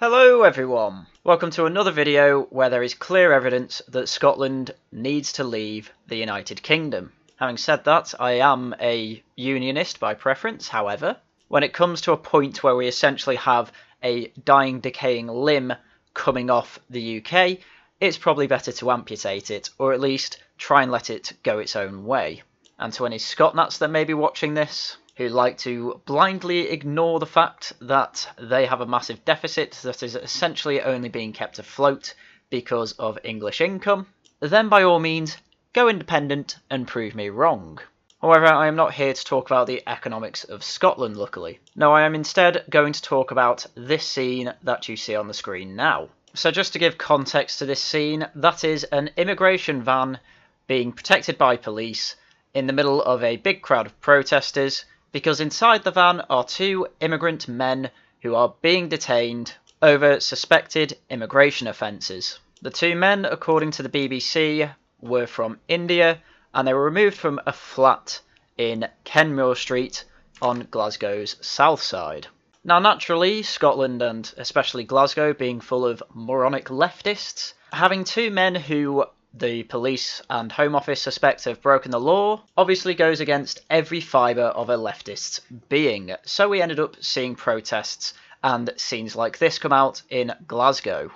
Hello everyone! Welcome to another video where there is clear evidence that Scotland needs to leave the United Kingdom. Having said that, I am a unionist by preference, however. When it comes to a point where we essentially have a dying, decaying limb coming off the UK, it's probably better to amputate it, or at least try and let it go its own way. And to any Scotnuts that may be watching this, who like to blindly ignore the fact that they have a massive deficit that is essentially only being kept afloat because of English income, then by all means, go independent and prove me wrong. However, I am not here to talk about the economics of Scotland, luckily. No, I am instead going to talk about this scene that you see on the screen now. So just to give context to this scene, that is an immigration van being protected by police in the middle of a big crowd of protesters, because inside the van are two immigrant men who are being detained over suspected immigration offences. The two men, according to the BBC, were from India, and they were removed from a flat in Kenmure Street on Glasgow's south side. Now naturally, Scotland and especially Glasgow being full of moronic leftists, having two men who the police and Home Office suspect have broken the law obviously goes against every fibre of a leftist's being. So we ended up seeing protests and scenes like this come out in Glasgow.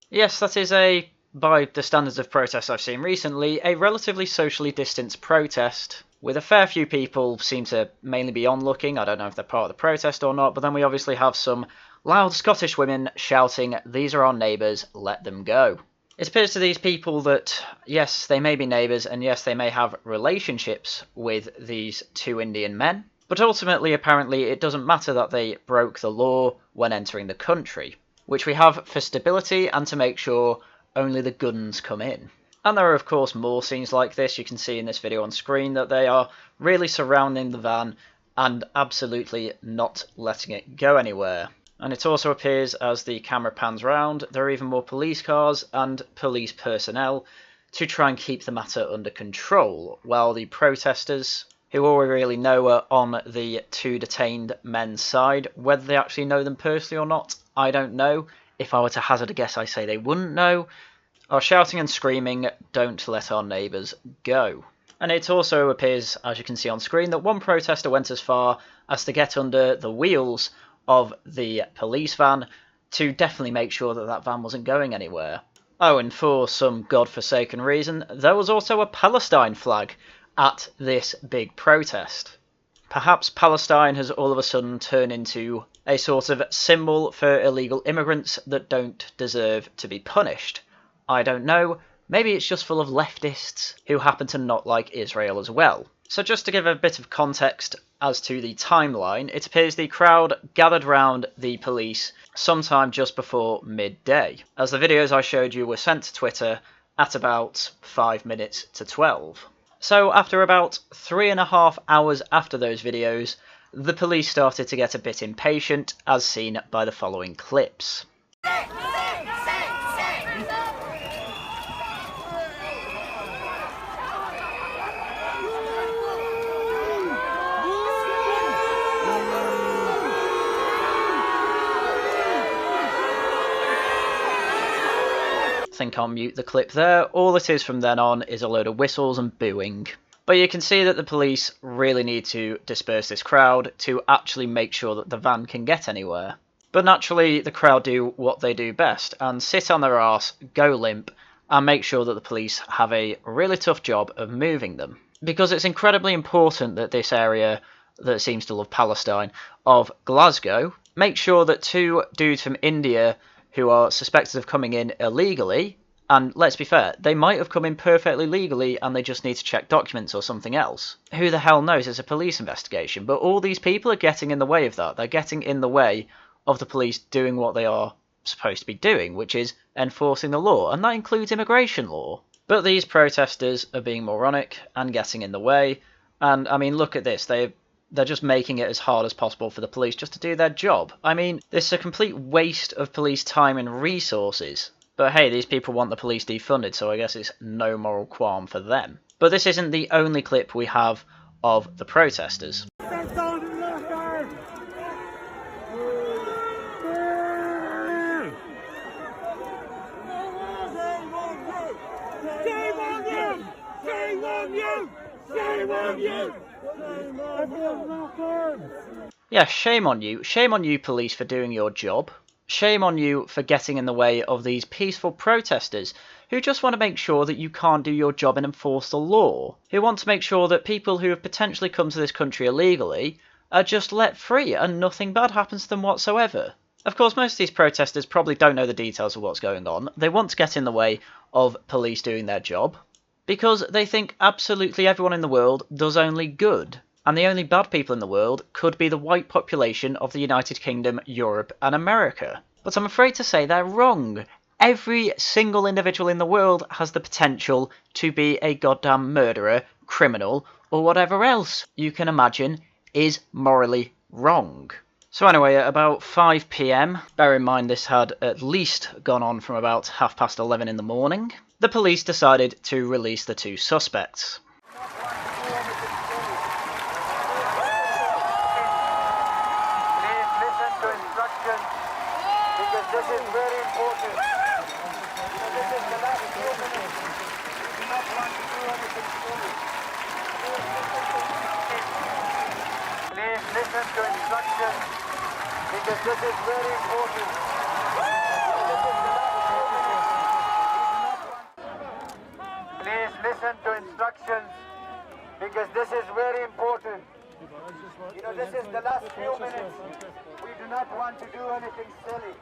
Yes, that is by the standards of protests I've seen recently, a relatively socially distanced protest, with a fair few people seem to mainly be onlooking. I don't know if they're part of the protest or not, but then we obviously have some loud Scottish women shouting, "These are our neighbours, let them go." It appears to these people that, yes, they may be neighbours, and yes, they may have relationships with these two Indian men, but ultimately, apparently, it doesn't matter that they broke the law when entering the country, which we have for stability and to make sure only the guns come in. And there are of course more scenes like this. You can see in this video on screen that they are really surrounding the van and absolutely not letting it go anywhere. And it also appears as the camera pans round, there are even more police cars and police personnel to try and keep the matter under control, while the protesters, who all we really know are on the two detained men's side, whether they actually know them personally or not, I don't know. If I were to hazard a guess, I say they wouldn't know, are shouting and screaming, "Don't let our neighbours go." And it also appears, as you can see on screen, that one protester went as far as to get under the wheels of the police van to definitely make sure that that van wasn't going anywhere. Oh, and for some godforsaken reason, there was also a Palestine flag at this big protest. Perhaps Palestine has all of a sudden turned into a sort of symbol for illegal immigrants that don't deserve to be punished. I don't know, maybe it's just full of leftists who happen to not like Israel as well. So just to give a bit of context as to the timeline, it appears the crowd gathered round the police sometime just before midday, as the videos I showed you were sent to Twitter at about 5 minutes to 12. So after about 3.5 hours after those videos, the police started to get a bit impatient, as seen by the following clips. I think I'll mute the clip there. All it is from then on is a load of whistles and booing. But you can see that the police really need to disperse this crowd to actually make sure that the van can get anywhere. But naturally, the crowd do what they do best and sit on their arse, go limp, and make sure that the police have a really tough job of moving them. Because it's incredibly important that this area that seems to love Palestine of Glasgow make sure that two dudes from India who are suspected of coming in illegally, and let's be fair, they might have come in perfectly legally and they just need to check documents or something else. Who the hell knows? It's a police investigation. But all these people are getting in the way of that. They're getting in the way of the police doing what they are supposed to be doing, which is enforcing the law, and that includes immigration law. But these protesters are being moronic and getting in the way, and I mean, look at this. They're They're just making it as hard as possible for the police just to do their job. I mean, this is a complete waste of police time and resources. But hey, these people want the police defunded, so I guess it's no moral qualm for them. But this isn't the only clip we have of the protesters. Yeah, shame on you. Shame on you, police, for doing your job. Shame on you for getting in the way of these peaceful protesters who just want to make sure that you can't do your job and enforce the law. Who want to make sure that people who have potentially come to this country illegally are just let free and nothing bad happens to them whatsoever. Of course, most of these protesters probably don't know the details of what's going on. They want to get in the way of police doing their job because they think absolutely everyone in the world does only good. And the only bad people in the world could be the white population of the United Kingdom, Europe and America. But I'm afraid to say they're wrong. Every single individual in the world has the potential to be a goddamn murderer, criminal, or whatever else you can imagine is morally wrong. So anyway, at about 5 PM, bear in mind this had at least gone on from about 11:30 in the morning, the police decided to release the two suspects. This is very important. This is the last few minutes. We do not want to do anything silly. Please listen to instructions because this is very important. This is the last few minutes. Please listen to instructions because this is very important. This is the last few minutes. We do not want to do anything silly.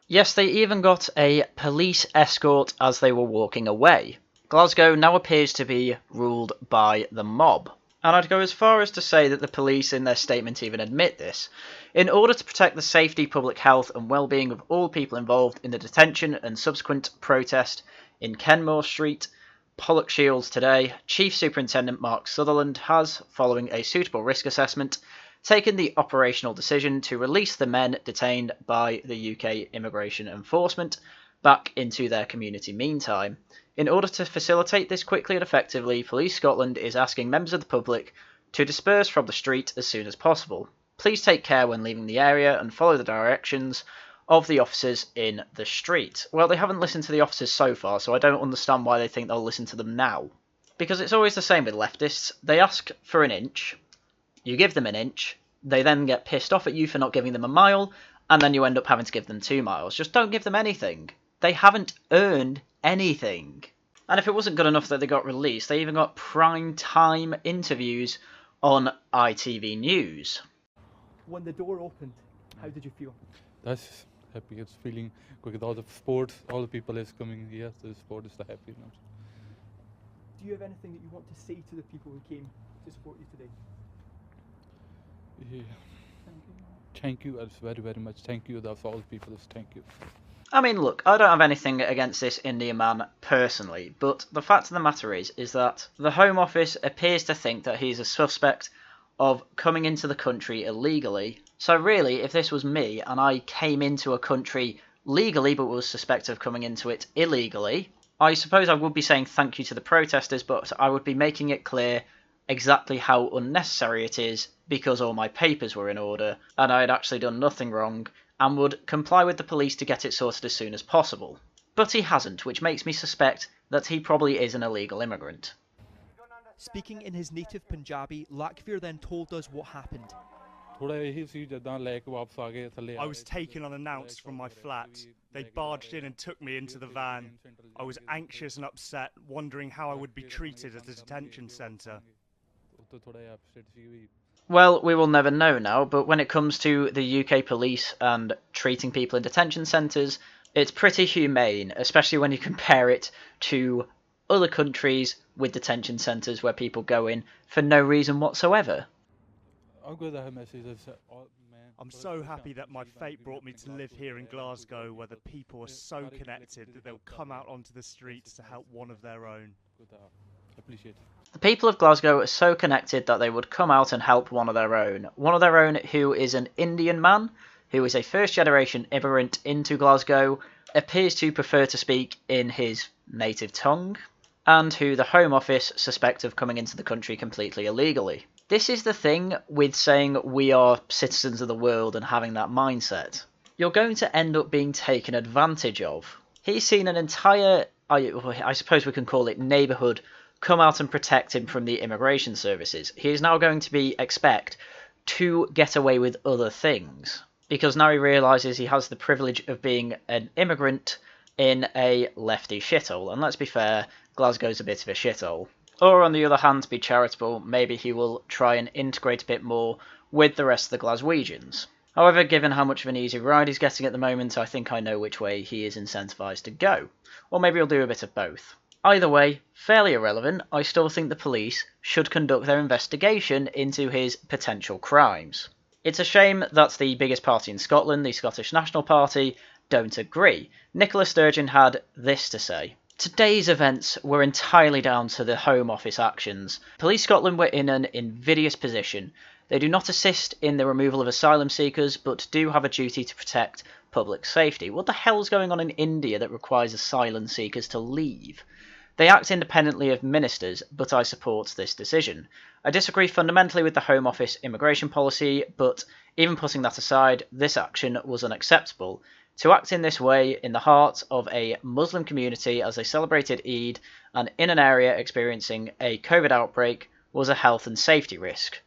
Yes, they even got a police escort as they were walking away. Glasgow now appears to be ruled by the mob. And I'd go as far as to say that the police in their statement even admit this. In order to protect the safety, public health and well-being of all people involved in the detention and subsequent protest in Kenmore Street, Pollokshields today, Chief Superintendent Mark Sutherland has, following a suitable risk assessment, taken the operational decision to release the men detained by the UK Immigration Enforcement back into their community meantime. In order to facilitate this quickly and effectively, Police Scotland is asking members of the public to disperse from the street as soon as possible. Please take care when leaving the area and follow the directions of the officers in the street. Well, they haven't listened to the officers so far, so I don't understand why they think they'll listen to them now. Because it's always the same with leftists. They ask for an inch, you give them an inch, they then get pissed off at you for not giving them a mile, and then you end up having to give them 2 miles. Just don't give them anything. They haven't earned anything. And if it wasn't good enough that they got released, they even got prime time interviews on ITV News. When the door opened, how did you feel? That's happy. It's feeling good with all the sport, all the people is coming here. So the sport is the happy. Do you have anything that you want to say to the people who came to support you today? Yeah. Thank you. That's very, very much. Thank you. That's all people. Thank you. I mean, look, I don't have anything against this Indian man personally, but the fact of the matter is that the Home Office appears to think that he's a suspect of coming into the country illegally. So really, if this was me and I came into a country legally but was suspected of coming into it illegally, I suppose I would be saying thank you to the protesters, but I would be making it clear exactly how unnecessary it is because all my papers were in order and I had actually done nothing wrong and would comply with the police to get it sorted as soon as possible. But he hasn't, which makes me suspect that he probably is an illegal immigrant. Speaking in his native Punjabi, Gláeddyv then told us what happened. I was taken unannounced from my flat. They barged in and took me into the van. I was anxious and upset, wondering how I would be treated at the detention centre. Well, we will never know now, but when it comes to the UK police and treating people in detention centres, it's pretty humane, especially when you compare it to other countries with detention centres where people go in for no reason whatsoever. I'm so happy that my fate brought me to live here in Glasgow, where the people are so connected that they'll come out onto the streets to help one of their own. appreciate it. The people of Glasgow are so connected that they would come out and help one of their own. One of their own who is an Indian man, who is a first-generation immigrant into Glasgow, appears to prefer to speak in his native tongue, and who the Home Office suspect of coming into the country completely illegally. This is the thing with saying we are citizens of the world and having that mindset. You're going to end up being taken advantage of. He's seen an entire, I suppose we can call it neighbourhood, come out and protect him from the immigration services. He is now going to expect to get away with other things, because now he realises he has the privilege of being an immigrant in a lefty shithole. And let's be fair, Glasgow's a bit of a shithole. Or on the other hand, to be charitable, maybe he will try and integrate a bit more with the rest of the Glaswegians. However, given how much of an easy ride he's getting at the moment, I think I know which way he is incentivised to go. Or maybe he'll do a bit of both. Either way, fairly irrelevant, I still think the police should conduct their investigation into his potential crimes. It's a shame that the biggest party in Scotland, the Scottish National Party, don't agree. Nicola Sturgeon had this to say. Today's events were entirely down to the Home Office actions. Police Scotland were in an invidious position. They do not assist in the removal of asylum seekers, but do have a duty to protect public safety. What the hell's going on in India that requires asylum seekers to leave? They act independently of ministers, but I support this decision. I disagree fundamentally with the Home Office immigration policy, but even putting that aside, this action was unacceptable. To act in this way in the heart of a Muslim community as they celebrated Eid and in an area experiencing a COVID outbreak was a health and safety risk.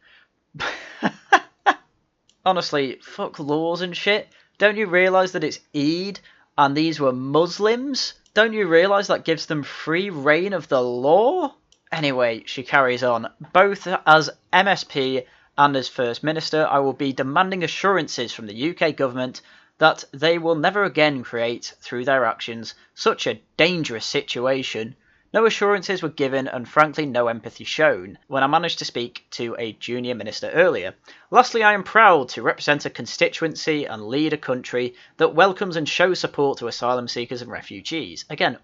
Honestly, fuck laws and shit. Don't you realise that it's Eid and these were Muslims? Don't you realise that gives them free reign of the law? Anyway, she carries on. Both as MSP and as First Minister, I will be demanding assurances from the UK government that they will never again create, through their actions, such a dangerous situation. No assurances were given and frankly no empathy shown when I managed to speak to a junior minister earlier. Lastly, I am proud to represent a constituency and lead a country that welcomes and shows support to asylum seekers and refugees. Again,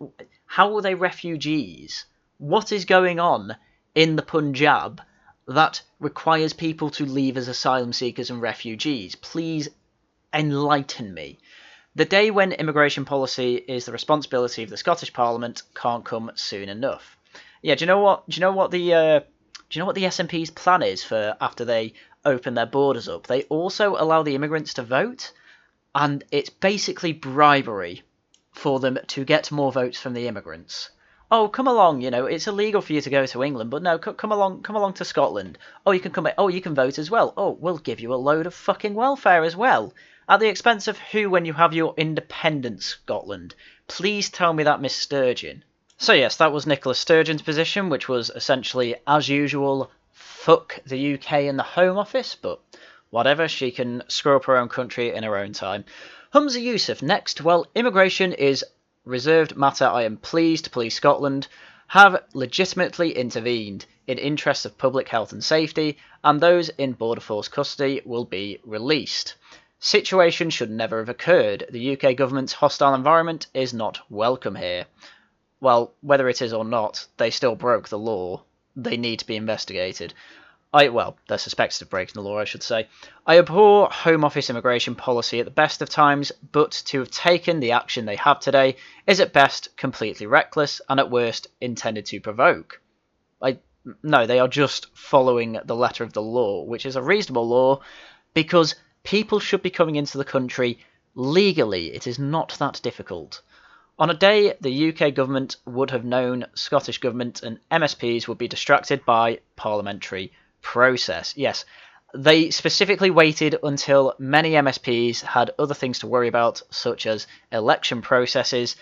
how are they refugees? What is going on in the Punjab that requires people to leave as asylum seekers and refugees? Please enlighten me. The day when immigration policy is the responsibility of the Scottish Parliament can't come soon enough. Yeah, do you know what the SNP's plan is for after they open their borders up? They also allow the immigrants to vote, and it's basically bribery for them to get more votes from the immigrants. Oh, come along, it's illegal for you to go to England, but no, come along to Scotland. Oh, you can come. Oh, you can vote as well. Oh, we'll give you a load of fucking welfare as well. At the expense of who when you have your independent Scotland? Please tell me that, Miss Sturgeon. So yes, that was Nicola Sturgeon's position, which was essentially, as usual, fuck the UK and the Home Office, but whatever, she can screw up her own country in her own time. Humza Yousaf next. Well, immigration is reserved matter. I am pleased Police Scotland have legitimately intervened in interests of public health and safety, and those in Border Force custody will be released. Situation should never have occurred. The UK government's hostile environment is not welcome here. Well, whether it is or not, they still broke the law. They need to be investigated. They're suspected of breaking the law, I should say. I abhor Home Office immigration policy at the best of times, but to have taken the action they have today is at best completely reckless and at worst intended to provoke. No, they are just following the letter of the law, which is a reasonable law, because people should be coming into the country legally. It is not that difficult. On a day the UK government would have known Scottish government and MSPs would be distracted by parliamentary process. Yes, they specifically waited until many MSPs had other things to worry about, such as election processes,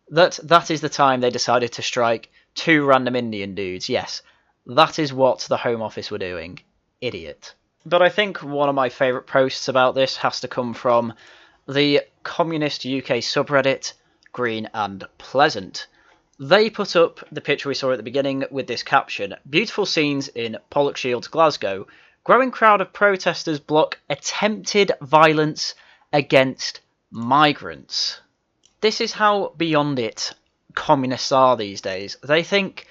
that is the time they decided to strike two random Indian dudes. Yes, that is what the Home Office were doing. Idiot. But I think one of my favourite posts about this has to come from the communist UK subreddit, Green and Pleasant. They put up the picture we saw at the beginning with this caption: beautiful scenes in Pollokshields, Glasgow. Growing crowd of protesters block attempted violence against migrants. This is how beyond it communists are these days. They think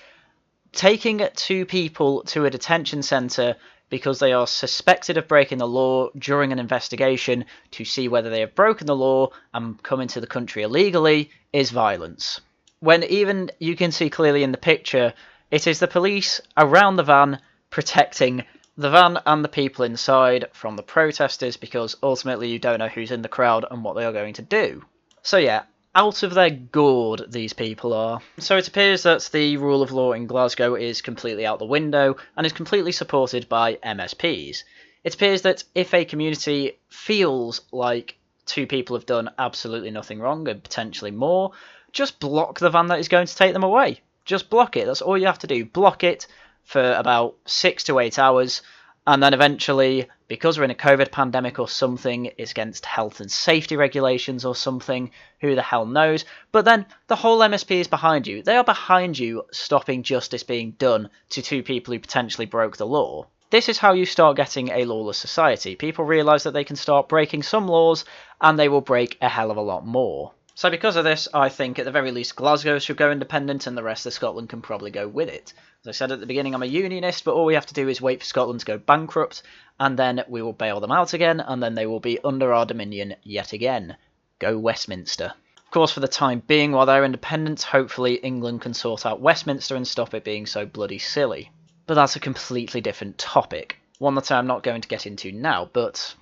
Taking 2 people to a detention centre because they are suspected of breaking the law during an investigation to see whether they have broken the law and come into the country illegally is violence. When even you can see clearly in the picture, it is the police around the van protecting the van and the people inside from the protesters, because ultimately you don't know who's in the crowd and what they are going to do. So yeah, out of their gourd these people are. So it appears that the rule of law in Glasgow is completely out the window and is completely supported by MSPs. It appears that if a community feels like 2 people have done absolutely nothing wrong and potentially more, just block the van that is going to take them away. Just block it. That's all you have to do. Block it for about 6 to 8 hours, and then eventually, because we're in a COVID pandemic or something, it's against health and safety regulations or something, who the hell knows, but then the whole MSP is behind you. They are behind you stopping justice being done to 2 people who potentially broke the law. This is how you start getting a lawless society. People realise that they can start breaking some laws, and they will break a hell of a lot more. So because of this, I think at the very least Glasgow should go independent and the rest of Scotland can probably go with it. As I said at the beginning, I'm a unionist, but all we have to do is wait for Scotland to go bankrupt, and then we will bail them out again, and then they will be under our dominion yet again. Go Westminster. Of course, for the time being, while they're independent, hopefully England can sort out Westminster and stop it being so bloody silly. But that's a completely different topic, one that I'm not going to get into now, but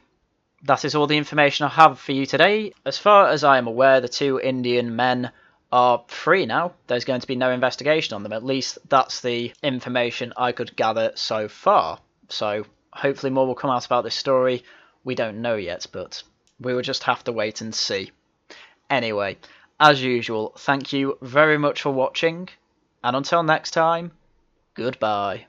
that is all the information I have for you today. As far as I am aware, the 2 Indian men are free now. There's going to be no investigation on them. At least that's the information I could gather so far. So hopefully more will come out about this story. We don't know yet, but we will just have to wait and see. Anyway, as usual, thank you very much for watching, and until next time, goodbye.